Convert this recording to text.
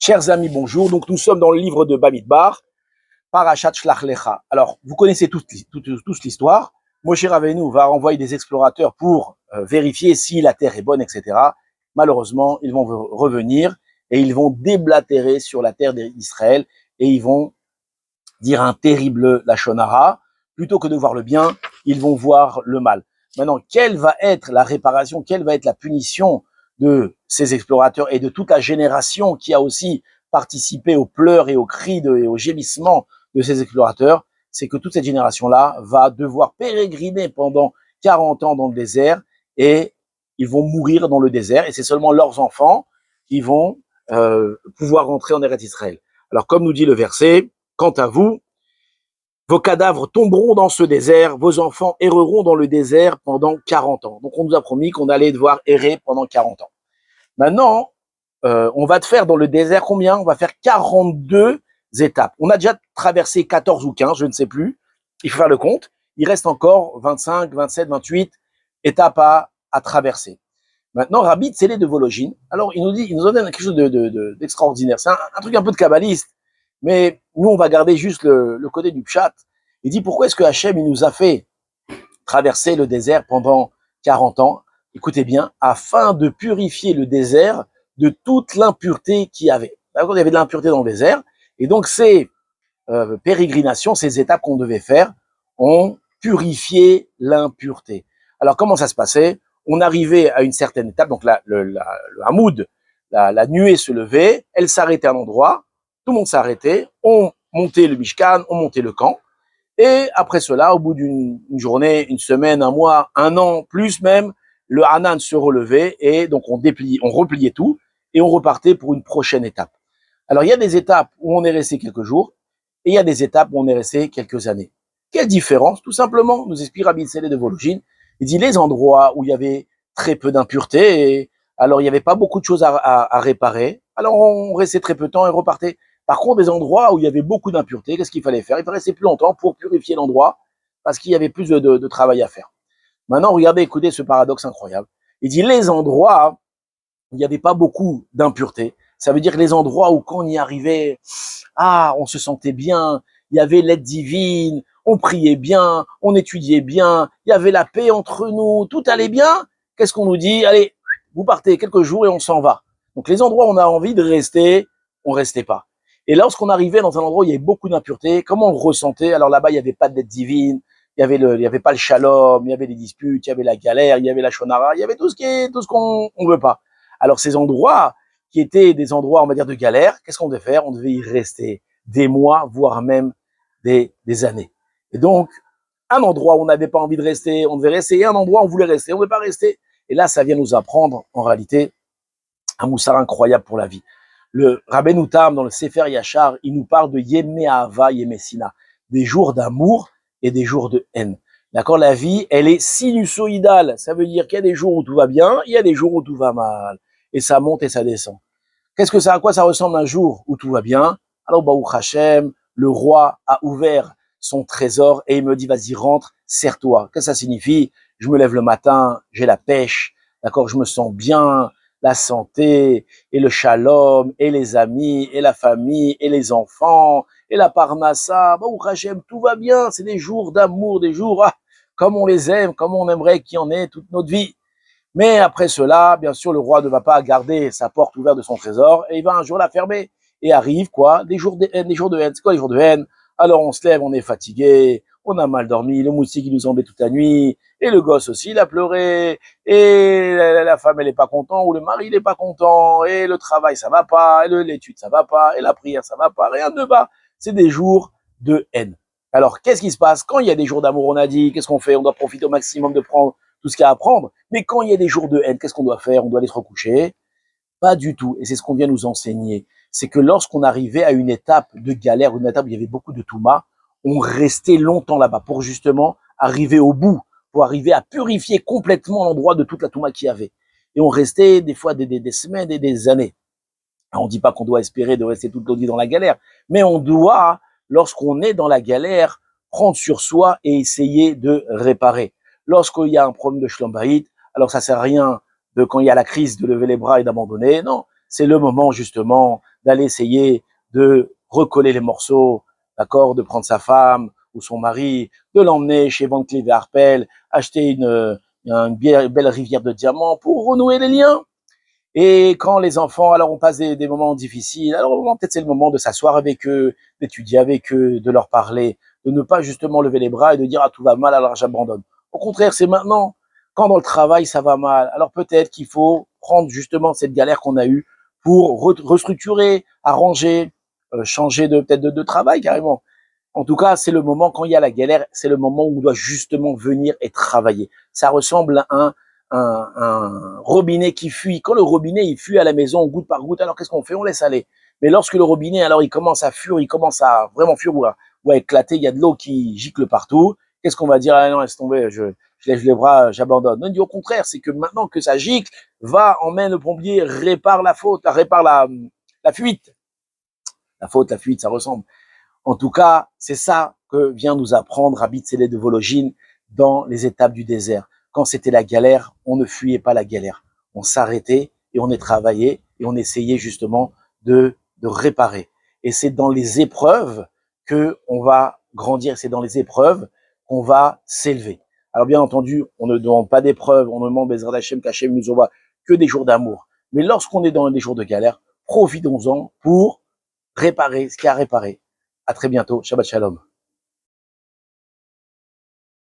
Chers amis, bonjour. Donc, nous sommes dans le livre de Bamidbar, Parashat Shlach Lecha. Alors, vous connaissez tous l'histoire. Moshe Rabbeinu va renvoyer des explorateurs pour vérifier si la terre est bonne, etc. Malheureusement, ils vont revenir et ils vont déblatérer sur la terre d'Israël et ils vont dire un terrible lashon hara. Plutôt que de voir le bien, ils vont voir le mal. Maintenant, quelle va être la réparation, quelle va être la punition de ces explorateurs et de toute la génération qui a aussi participé aux pleurs et aux cris et aux gémissements de ces explorateurs? C'est que toute cette génération-là va devoir pérégriner pendant 40 ans dans le désert et ils vont mourir dans le désert et c'est seulement leurs enfants qui vont pouvoir rentrer en Eretz Israël. Alors, comme nous dit le verset, quant à vous, vos cadavres tomberont dans ce désert, vos enfants erreront dans le désert pendant 40 ans. Donc, on nous a promis qu'on allait devoir errer pendant 40 ans. Maintenant, on va te faire dans le désert combien? On va faire 42 étapes. On a déjà traversé 14 ou 15, je ne sais plus. Il faut faire le compte. Il reste encore 25, 27, 28 étapes à traverser. Maintenant, Rabbi Tzélé de Vologine, alors il nous donne quelque chose d'extraordinaire. C'est un truc un peu de kabbaliste, mais nous, on va garder juste le côté du pshat. Il dit, pourquoi est-ce que Hachem, il nous a fait traverser le désert pendant 40 ans? Écoutez bien, afin de purifier le désert de toute l'impureté qu'il y avait. D'accord, il y avait de l'impureté dans le désert, et donc ces pérégrinations, ces étapes qu'on devait faire, ont purifié l'impureté. Alors, comment ça se passait? On arrivait à une certaine étape, donc le hamoud, la nuée se levait, elle s'arrêtait à un endroit, tout le monde s'arrêtait, on montait le mishkan, on montait le camp, et après cela, au bout d'une journée, une semaine, un mois, un an, plus même, le Hanan se relevait, et donc on repliait tout, et on repartait pour une prochaine étape. Alors, il y a des étapes où on est resté quelques jours, et il y a des étapes où on est resté quelques années. Quelle différence? Tout simplement, nous explique Rabbi Tzélé de Vologine. Il dit les endroits où il y avait très peu d'impuretés, alors il n'y avait pas beaucoup de choses à réparer, alors on restait très peu de temps et repartait. Par contre, des endroits où il y avait beaucoup d'impuretés, qu'est-ce qu'il fallait faire? Il fallait rester plus longtemps pour purifier l'endroit, parce qu'il y avait plus de travail à faire. Maintenant, regardez, écoutez ce paradoxe incroyable. Il dit les endroits où il n'y avait pas beaucoup d'impuretés, ça veut dire que les endroits où quand on y arrivait, on se sentait bien, il y avait l'aide divine, on priait bien, on étudiait bien, il y avait la paix entre nous, tout allait bien. Qu'est-ce qu'on nous dit? Allez, vous partez quelques jours et on s'en va. Donc les endroits où on a envie de rester, on restait pas. Et lorsqu'on arrivait dans un endroit où il y avait beaucoup d'impuretés, comment on le ressentait? Alors là-bas, il n'y avait pas d'aide divine, il y avait pas le shalom, il y avait des disputes, il y avait la galère, il y avait la shonara, il y avait tout ce qu'on veut pas. Alors ces endroits qui étaient des endroits, on va dire, de galère, qu'est-ce qu'on devait faire? On devait y rester des mois, voire même des années. Et donc, un endroit où on n'avait pas envie de rester, on devait rester, et un endroit où on voulait rester, on ne devait pas rester. Et là, ça vient nous apprendre, en réalité, un moussard incroyable pour la vie. Le Rabbeinu Tam, dans le Sefer Yachar, il nous parle de Yemé Ahava, Yemé Sina, des jours d'amour et des jours de haine. D'accord? La vie, elle est sinusoïdale. Ça veut dire qu'il y a des jours où tout va bien, il y a des jours où tout va mal. Et ça monte et ça descend. À quoi ça ressemble un jour où tout va bien? Alors, Baruch Hashem, le roi a ouvert son trésor et il me dit, vas-y, rentre, serre-toi. Qu'est-ce que ça signifie? Je me lève le matin, j'ai la pêche, d'accord, je me sens bien, la santé, et le shalom, et les amis, et la famille, et les enfants, et la parnassa. Baruch Hashem, tout va bien. C'est des jours d'amour, des jours, comme on les aime, comme on aimerait qu'il y en ait toute notre vie. Mais après cela, bien sûr, le roi ne va pas garder sa porte ouverte de son trésor et il va un jour la fermer. Et arrive quoi? Des jours de haine, des jours de haine. C'est quoi les jours de haine? Alors on se lève, on est fatigué, on a mal dormi, le moustique il nous embête toute la nuit, et le gosse aussi il a pleuré, et la femme elle est pas contente, ou le mari il est pas content, et le travail ça va pas, et l'étude ça va pas, et la prière ça va pas, rien ne va. C'est des jours de haine. Alors qu'est-ce qui se passe? Quand il y a des jours d'amour, on a dit, qu'est-ce qu'on fait? On doit profiter au maximum de prendre tout ce qu'il y a à prendre. Mais quand il y a des jours de haine, qu'est-ce qu'on doit faire? On doit aller se recoucher? Pas du tout. Et c'est ce qu'on vient nous enseigner. C'est que lorsqu'on arrivait à une étape de galère, une étape où il y avait beaucoup de touma, on restait longtemps là-bas pour justement arriver au bout, pour arriver à purifier complètement l'endroit de toute la touma qu'il y avait. Et on restait des fois des semaines et des années. Alors, on ne dit pas qu'on doit espérer de rester toute notre vie dans la galère, mais on doit, lorsqu'on est dans la galère, prendre sur soi et essayer de réparer. Lorsqu'il y a un problème de shlom bayit, alors ça sert à rien de, quand il y a la crise, de lever les bras et d'abandonner. Non, c'est le moment justement d'aller essayer de recoller les morceaux, d'accord, de prendre sa femme ou son mari, de l'emmener chez Van Cleef & Arpels, acheter une belle rivière de diamants pour renouer les liens. Et quand les enfants, alors on passe des moments difficiles, alors peut-être c'est le moment de s'asseoir avec eux, d'étudier avec eux, de leur parler, de ne pas justement lever les bras et de dire ah tout va mal alors j'abandonne. Au contraire, c'est maintenant, quand dans le travail ça va mal, alors peut-être qu'il faut prendre justement cette galère qu'on a eue pour restructurer, arranger, changer de peut-être de travail carrément. En tout cas, c'est le moment, quand il y a la galère, c'est le moment où on doit justement venir et travailler. Ça ressemble à un robinet qui fuit. Quand le robinet, il fuit à la maison, goutte par goutte, alors qu'est-ce qu'on fait? On laisse aller. Mais lorsque le robinet, alors il commence à fuir, il commence à vraiment fuir ou à éclater, il y a de l'eau qui gicle partout, qu'est-ce qu'on va dire? Ah non, laisse tomber, je lève les bras, j'abandonne. Non, il dit au contraire, c'est que maintenant que ça gicle, va, emmène le pompier, répare la faute, répare la fuite. La faute, la fuite, ça ressemble. En tout cas, c'est ça que vient nous apprendre Rabbi Tzélé de Volojine dans les étapes du désert. Quand c'était la galère, on ne fuyait pas la galère. On s'arrêtait et on travaillait et on essayait justement de réparer. Et c'est dans les épreuves que on va grandir. C'est dans les épreuves qu'on va s'élever. Alors bien entendu, on ne demande pas d'épreuves, on ne demande Bezrat Hashem qu'Hachem nous envoie que des jours d'amour. Mais lorsqu'on est dans des jours de galère, profitons-en pour réparer ce qu'il y a à réparer. À très bientôt. Shabbat Shalom.